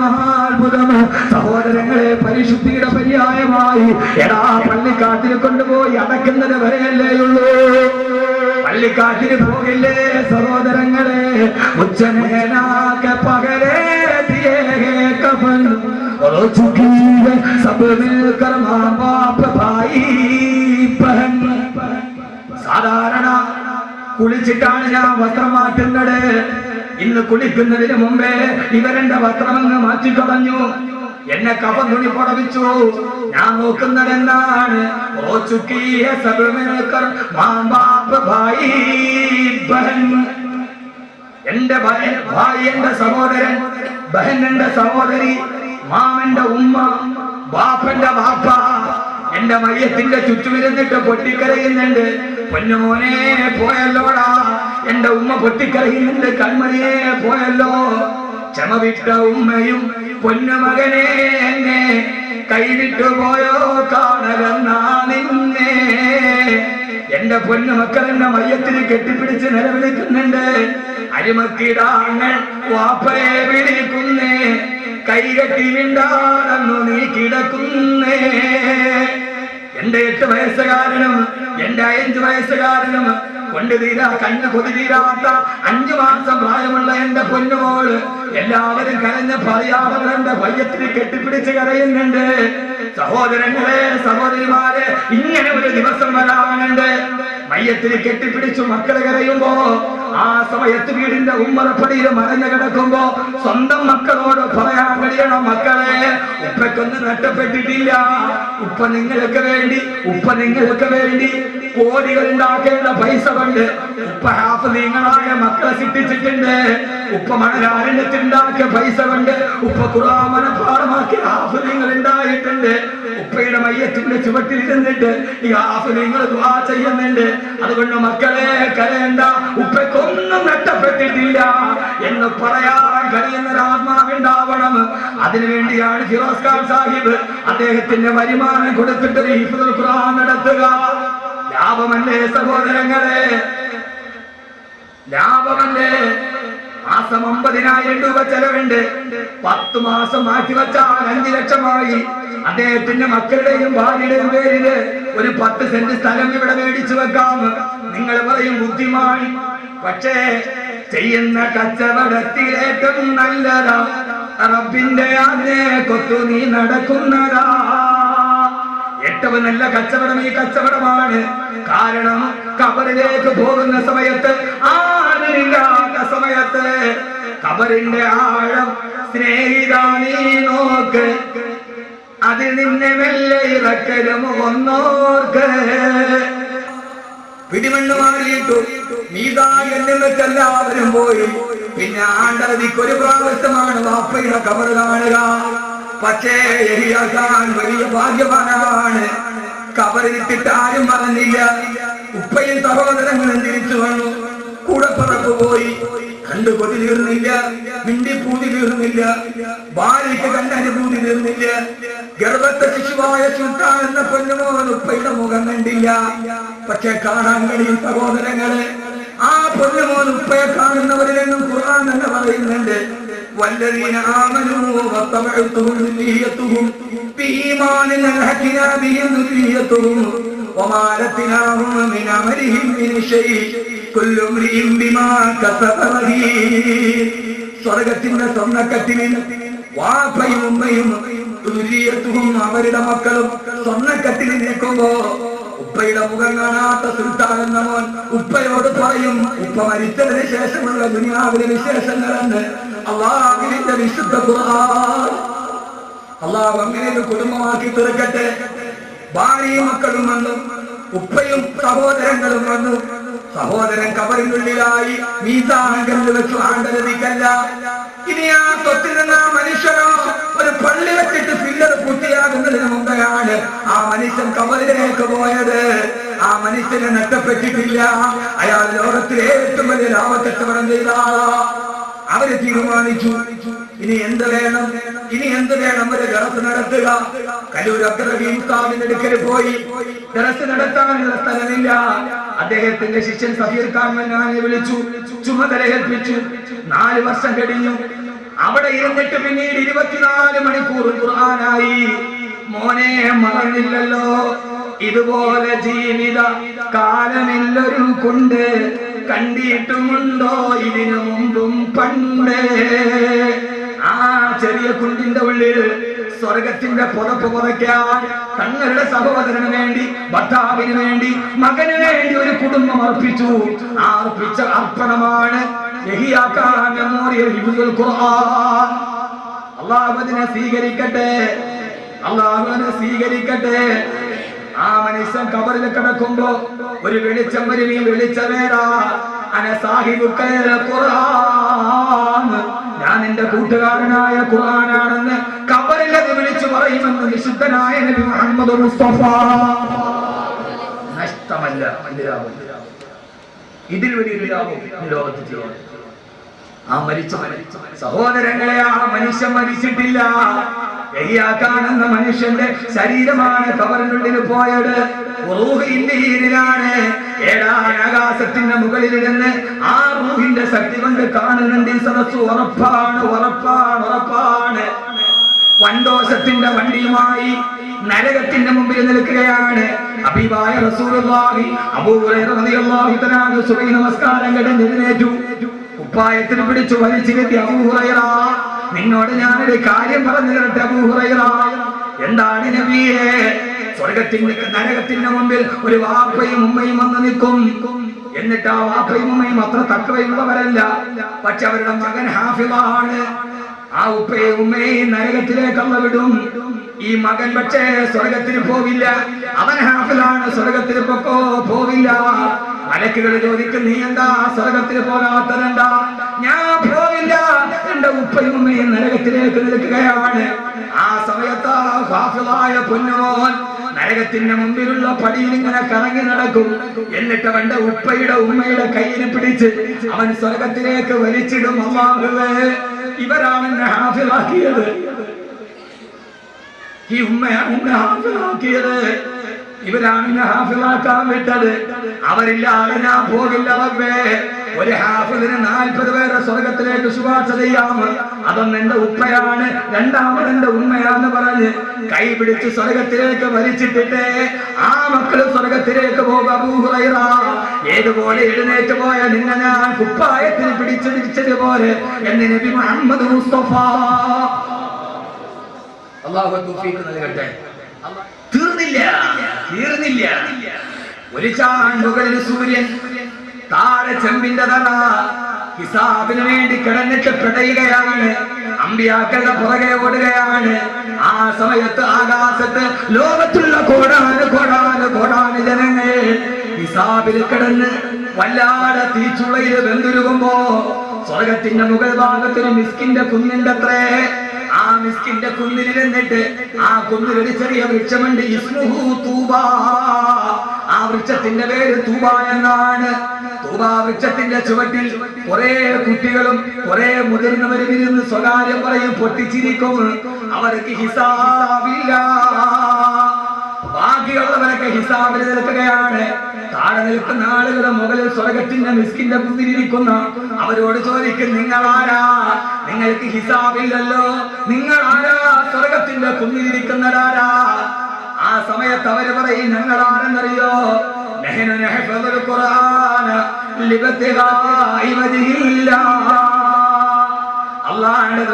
മഹാത്ഭുതം സഹോദരങ്ങളെ, പരിശുദ്ധിയുടെ പര്യായമായി എടാ പള്ളിക്കാട്ടിന് കൊണ്ടുപോയി അടക്കുന്നത് വരെയല്ലേയുള്ളൂ. പള്ളിക്കാട്ടിന് പോകില്ലേ സഹോദരങ്ങളെ? ഉച്ചനേനാക്കെ പകരേ കഫൻ സാധാരണ കുളിച്ചിട്ടാണ് ഞാൻ വസ്ത്രം മാറ്റുന്നത്. ഇന്ന് കുളിക്കുന്നതിന് മുമ്പേ ഇവരെന്റെ വസ്ത്രമങ്ങ് മാറ്റിക്കളഞ്ഞു, എന്നെ കഫൻ തുണി പുറവിച്ചു. ഞാൻ നോക്കുന്നത് എന്താണ്? എന്റെ ഭായി, എന്റെ സഹോദരൻ, ബഹൻ എന്റെ സഹോദരി, മാമന്റെ ഉമ്മ, ബാപ്പന്റെ ബാപ്പ എന്റെ മയ്യത്തിന്റെ ചുറ്റുമിരുന്നിട്ട് പൊട്ടിക്കരയുന്നുണ്ട്. പൊന്നുമോനെ പോയല്ലോടാ, എന്റെ ഉമ്മ പൊട്ടിക്കരയുന്നുണ്ട്. കൺമണിയെ പോയല്ലോ. ക്ഷമ വിട്ട ഉമ്മയും പൊന്നുമകനെ എന്നെ കൈവിട്ടു പോയോ കാണലെന്നാ നിന്നെ. എന്റെ പൊന്നുമക്കൾ എന്റെ മയ്യത്തിന് കെട്ടിപ്പിടിച്ച് നിലവിളിക്കുന്നുണ്ട്. അരിമക്കിടാങ്ങൾ വാപ്പയെ വിളിക്കുന്നേ, കൈകെട്ടി മിണ്ടാണെന്നു നീ കിടക്കുന്നേ. എന്റെ 8 വയസ്സുകാരനും എന്റെ 5 വയസ്സുകാരനും കൊണ്ടുതീരാ കണ്ണ് കൊതിതീരാത്ത 5 മാസം പ്രായമുള്ള എന്റെ പൊന്നുമോള് എല്ലാവരും കരഞ്ഞ് പറയാതെ എന്റെ ഭയത്തിന് കെട്ടിപ്പിടിച്ച് കരയുന്നുണ്ട്. സഹോദരങ്ങളെ, സഹോദരിമാരെ, ഇങ്ങനെ ഒരു ദിവസം വരാനുണ്ട്. മയ്യത്തിന് കെട്ടിപ്പിടിച്ചു മക്കളെ കരയുമ്പോ, ആ സമയത്ത് വീടിന്റെ ഉമ്മറപ്പടിയിൽ മറഞ്ഞു കിടക്കുമ്പോ സ്വന്തം മക്കളോട് പറയാൻ കഴിയണം, മക്കളെ ഉപ്പയ്ക്കൊന്നും നഷ്ടപ്പെട്ടിട്ടില്ല. ഉപ്പ നിങ്ങൾക്ക് വേണ്ടി കോടികൾ ഉണ്ടാക്കേണ്ട പൈസ കൊണ്ട് ഉപ്പ ഹാഫിളീങ്ങളായ മക്കളെ സൃഷ്ടിച്ചിട്ടുണ്ട്. ഉപ്പ മണലാരണ്യത്തിലുണ്ടാക്കിയ പൈസ കൊണ്ട് ഉപ്പ ഖുർആൻ മനഃപാഠമാക്കിയ ഹാഫിളീങ്ങൾ ഉണ്ടായിട്ടുണ്ട്. ഉപ്പയുടെ മയ്യത്തിന്റെ ചുവട്ടിലിരുന്നിട്ട് ഈ ഹാഫിളീങ്ങൾ ദുആ ചെയ്യുന്നുണ്ട്. അതുകൊണ്ട് മക്കളെ കരയണ്ട, ഉപ്പയ്ക്കൊന്നും നഷ്ടപ്പെട്ടിട്ടില്ല എന്ന് പറയാൻ കഴിയുന്ന ഒരു ആത്മാവുണ്ടാവണം. അതിനുവേണ്ടിയാണ് ഫിറോസ് ഖാൻ സാഹിബ് അദ്ദേഹത്തിന്റെ വരുമാനം കൊടുത്തിട്ട് ഹിഫ്ദുൽ ഖുർആൻ നടത്തുക. ലാഭമല്ലേ സഹോദരങ്ങളെ, ലാഭമല്ലേ? മാസം 50,000 രൂപ ചെലവുണ്ട്. 10 മാസം മാറ്റിവെച്ചാൽ 5 ലക്ഷമായി. അദ്ദേഹത്തിന്റെ മക്കളുടെയും ഭാര്യയുടെയും പേരില് ഒരു 10 സെന്റ് സ്ഥലം ഇവിടെ മേടിച്ചു വെക്കാം. നിങ്ങൾ പറയും ബുദ്ധിമാൻ. പക്ഷേ ചെയ്യുന്ന കച്ചവടത്തിലേറ്റവും നല്ലതാ റബ്ബിന്റെ ആജ്ഞ കൊത്തു നീ നടക്കുന്നതാ. ഏറ്റവും നല്ല കച്ചവടം ഈ കച്ചവടമാണ്. കാരണം ഖബറിലേക്ക് പോകുന്ന സമയത്ത്, ആരില്ലാത്ത സമയത്ത്, ഖബറിന്റെ ആഴം സ്നേഹിതാ നീ നോക്ക്, അതിൽ നിന്നെ മെല്ലെ ഇറക്കലും ഒന്നോർക്ക്. പിടിമണ്ണ് മാറിയിട്ടു മീതായെന്നിട്ട് എല്ലാവരും പോയി. പിന്നെ ആണ്ടതിക്കൊരു പ്രാവശ്യമാണ് വാപ്പയുടെ ഖബർ കാണുക. പക്ഷേ യഹ്യാ ഖാൻ വലിയ ഭാഗ്യവാനാണ്. ഖബറിലിട്ടിട്ട് ആരും പറഞ്ഞില്ല. ഉപ്പയും സഹോദരങ്ങളും തിരിച്ചു വന്നു. കൂടപ്പറപ്പ് പോയി. കണ്ടു കൊതി തീർന്നില്ല, മിണ്ടിപ്പൂതി തീർന്നില്ല, ഭാര്യയ്ക്ക് കണ്ടനുഭൂതി തീർന്നില്ല. ഗർഭത്തെ ശിശുവായ സുൽത്താൻ എന്ന പൊന്നുമോൻ ഉപ്പയുടെ മുഖം കണ്ടില്ല. പക്ഷെ കാണാൻ കഴിയും സഹോദരങ്ങളെ, ആ പൊന്നുമോൻ ഉപ്പയെ കാണുന്നവരിലെന്നും ഖുർആൻ തന്നെ പറയുന്നുണ്ട്, വല്ലദീന ആമനൂ വത്തബഅതുഹും ദുരിയത്തുഹും ബീമാനിൻ അൽഹഖനാ ബിഹിം ദുരിയത്തുഹും വമാ ലത്നാഹും മിൻ അമരിഹിം മിൻ ശൈഇ കുല്ലു ഇംറിഇൻ ബിമാ കസബ റഹീൻ. സ്വർഗ്ഗത്തിന്റെ സ്വർണ്ണക്കട്ടിലിൽ വാപ്പയും ഉമ്മയും ദുരിയത്തുഹും അവരുടെ മക്കളും സ്വർണ്ണക്കട്ടിലിൽ നിൽക്കുമ്പോ ഉപ്പയുടെ മുഖം കാണാത്ത സുൽത്താൻ എന്ന മോൻ ഉപ്പയോട് പറയും, ഉപ്പ മരിച്ചതിന് ശേഷമുള്ള ദുനിയാവിലെ വിശേഷങ്ങളെന്ന് അല്ലാഹുവിന്റെ വിശുദ്ധ ഖുർആൻ. അല്ലാഹു അങ്ങനെ ഒരു കുടുംബമാക്കി തീർക്കട്ടെ. ഭാര്യയും മക്കളും വന്നു, ഉപ്പയും സഹോദരങ്ങളും വന്നു. സഹോദരൻ ഖബറിനുള്ളിലായി മീസാങ്കലിൽ വെച്ചു ആണ്ടതിക്കല്ല. ഇനി ആ തൊട്ടിൽ നിന്ന് ആ മനുഷ്യനോ ഒരു പള്ളി വെച്ചിട്ട് ഫില്ലർ പൂർത്തിയാകുന്നതിന് മുമ്പെയാണ് ആ മനുഷ്യൻ ഖബറിലേക്ക് പോയത്. ആ മനുഷ്യനെ നഷ്ടപ്പെട്ടിട്ടില്ല. അയാൾ ലോകത്തിലെ ഏറ്റവും വലിയ ലാഭക്കച്ചവടം ചെയ്ത ആളാ. അവര് തീരുമാനിച്ചു, ഇനി എന്ത് വേണം ഒരു ദറസ് നടത്തുക. കലൂർ അബ്ദുറഹീം ഉസ്താദിന്റെ അടുക്കൽ പോയി. ദറസ് നടത്താനുള്ള സ്ഥലമില്ല. അദ്ദേഹത്തിന്റെ ശിഷ്യൻ സഫീർ ഖാൻ മന്നാനെ വിളിച്ചു, ചുമതല ഏൽപ്പിച്ചു. 4 വർഷം കഴിഞ്ഞു. അവിടെ ഇരുന്നിട്ട് പിന്നീട് 24 മണിക്കൂർ ഖുർആനായി. മോനെ മറന്നില്ലല്ലോ, ഇതുപോലെ ജീവിത കാലമെല്ലൊരു കൊണ്ട് കണ്ടിട്ടുമുണ്ടോ ഇതിനു മുമ്പും പണ്ട്. ആ ചെറിയ കുണ്ടിന്റെ ഉള്ളിൽ സ്വർഗത്തിന്റെ പുതപ്പ് പുതയ്ക്കാൻ തങ്ങളുടെ സഹോദരന് വേണ്ടി, ഭർത്താവിന് വേണ്ടി, മകന് വേണ്ടി ഒരു കുടുംബം അർപ്പിച്ചു. ആ അർപ്പിച്ച അർപ്പണമാണ് യഹ്യാ ഖാൻ മെമ്മോറിയൽ ഹിഫ്ദുൽ ഖുർആൻ. അല്ലാഹു അതിനെ സ്വീകരിക്കട്ടെ, അല്ലാഹു അതിനെ സ്വീകരിക്കട്ടെ. ആ മനുഷ്യൻ കബറിൽ കിടക്കുമ്പോ ഒരു വെളിച്ചം വരും. ഈ വെളിച്ചമേടാ, അന സാഹിബുക്കൽ ഖുർആൻ, ഞാൻ എന്റെ കൂട്ടുകാരനായ ഖുർആനാണെന്ന് കബറിൽ അത് വിളിച്ചു പറയുമെന്ന് വിശുദ്ധനായ നബി മുഹമ്മദ് മുസ്തഫ. നഷ്ടമല്ല ഇതിൽ വലിയൊരു ലാഭം ലോകത്ത് ചെയ്യാൻ. ആ മരിച്ച സഹോദരങ്ങളെ, ആ മനുഷ്യൻ മരിച്ചിട്ടില്ല. യഹ്യാ ഖാൻ എന്ന മനുഷ്യന്റെ ശരീരമാണ് കബറിനുള്ളിൽ പോയത്. റൂഹിലാണ്. 7ാം ആകാശത്തിന്റെ മുകളിലിരുന്ന് ആ റൂഹിന്റെ ശക്തി കൊണ്ട് കാണുന്നുണ്ട് ഈ സദസ്സ്. ഉറപ്പാണ്, ഉറപ്പാണ്, ഉറപ്പാണ്. വൻദോഷത്തിന്റെ വണ്ടിയുമായി നരകത്തിന്റെ മുമ്പിൽ നിൽക്കുകയാണ്. ഹബീബായ റസൂലുള്ളാഹി അബൂ ഹുറൈറ റളിയല്ലാഹു തആല സുബഹി നമസ്കാരം കഴിഞ്ഞ് എഴുന്നേറ്റു. കുപ്പായത്തിന് പിടിച്ചു വലിച്ചിരുത്തി, അബൂ ഹുറൈറ, നിന്നോട് ഞാനൊരു കാര്യം പറഞ്ഞു തരട്ടെ അബൂ ഹുറൈറ. എന്താണ് നബിയേ? സ്വർഗത്തിന്റെ നരകത്തിന്റെ മുമ്പിൽ ഒരു വാപ്പയും ഉമ്മയും വന്ന് നിൽക്കും. എന്നിട്ട് ആ വാപ്പയും ഉമ്മയും അത്ര തക്കവയുള്ളവരല്ല, പക്ഷെ അവരുടെ മകൻ ഹാഫിളാണ്. ആ ഉപ്പയും ഉമ്മയും നരകത്തിലേക്ക് വിടും. ഈ മകൻ പക്ഷേ സ്വർഗത്തിന് പോവില്ല. അവൻ ഹാഫിളാണ്, സ്വർഗത്തിന് പോവില്ല. മലക്കുകൾ ചോദിക്കും, നീ എന്താ സ്വർഗത്തിന് പോകാത്തതെന്താ? ഞാൻ പോവില്ല, എന്റെ ഉപ്പയും ഉമ്മയും നരകത്തിലേക്ക് നിൽക്കുകയാണ്. ആ സമയത്ത് ഹാഫിളായ പൊന്നുമോൻ നരകത്തിന്റെ മുമ്പിലുള്ള പടിയിൽ ഇങ്ങനെ കറങ്ങി നടക്കും. എന്നിട്ട് അവന്റെ ഉപ്പയുടെ ഉമ്മയുടെ കയ്യിൽ പിടിച്ച് അവൻ സ്വർഗത്തിലേക്ക് വലിച്ചിടും. അല്ലാഹുവേ, ഇവരാണ് എന്നെ ഹാഫിളാക്കിയത്, ഈ ഉമ്മയാണ് എന്നെ ഹാഫിളാക്കിയത്, ഇവരാണ് എന്നെ ഹാഫിളാക്കാൻ വിട്ടത്. അവരില്ലാതെ ഞാൻ പോകില്ല റബ്ബേ. ഒരു ഹാഫിളിന് 40 പേരെ സ്വർഗത്തിലേക്ക് ശുപാർശ ചെയ്യാം. അതൊന്ന് എന്റെ ഉപ്പയാണ്, രണ്ടാമത് എന്റെ ഉമ്മയാന്ന് പറഞ്ഞ് കൈ പിടിച്ച് സ്വർഗത്തിലേക്ക് വലിച്ചിട്ടിട്ട് ആ മക്കള് സ്വർഗത്തിലേക്ക് പോകും. അബൂ ഹുറൈറ, ഏതുപോലെ എഴുന്നേറ്റ് പോയ നിന്നെ ഞാൻ കുപ്പായത്തിന് പിടിച്ചു തിരിച്ചതുപോലെ എന്ന് നബി മുഹമ്മദ് മുസ്തഫ. അല്ലാഹു തൗഫീഖ് നൽകട്ടെ. തീർന്നില്ല. ഒരു ചാണ്ടുകളിൽ സൂര്യൻ, താഴെ ചെമ്പിന്റെ തറ. ഹിസാബിന് വേണ്ടി കിടന്നിട്ട് പിടയുകയാണ്. അമ്പിയാക്കളുടെ പുറകെ ഓടുകയാണ്. ആ സമയത്ത് ആകാശത്ത് ലോകത്തുള്ള കോടാന് ജനങ്ങൾ ഹിസാബിൽ കിടന്ന് വല്ലാതെ തീച്ചുളയിൽ വെന്തുരുകുമ്പോ സ്വർഗത്തിന്റെ മുകൾ ഭാഗത്തൊരു മിസ്കിന്റെ കുന്നിണ്ടത്രേ. ആ മിസ്കിന്റെ കുന്നിലിരുന്നിട്ട് ആ കുന്നിലൊരു ചെറിയ വൃക്ഷമുണ്ട്, ഇസ്മുഹു തൂബ. ആ വൃക്ഷത്തിന്റെ പേര് തൂബ എന്നാണ്. തൂബ വൃക്ഷത്തിന്റെ ചുവട്ടിൽ കുറെ കുട്ടികളും കുറെ മുതിർന്നവരും ഇരുന്ന് സ്വകാര്യം പറയും, പൊട്ടിച്ചിരിക്കും. അവർക്ക് ഹിസാബില്ല. ബാക്കിയുള്ളവരൊക്കെ ഹിസാബിൽ നിൽക്കുകയാണ്. താഴെ നിൽക്കുന്ന ആളുകളുടെ മുകളിൽ സ്വർഗത്തിന്റെ മിസ്കിന്റെ കുന്നിലിരിക്കുന്ന അവരോട് ചോദിക്കും, നിങ്ങളാരാ? നിങ്ങൾക്ക് ഹിസാബില്ലല്ലോ, നിങ്ങളാരാ സ്വർഗത്തിന്റെ കുന്നിലിരിക്കുന്നതാരാ? ആ സമയത്ത് അവര് പറയും, ഞങ്ങളാരെന്നറിയോ? അല്ലാഹുവിന്റെ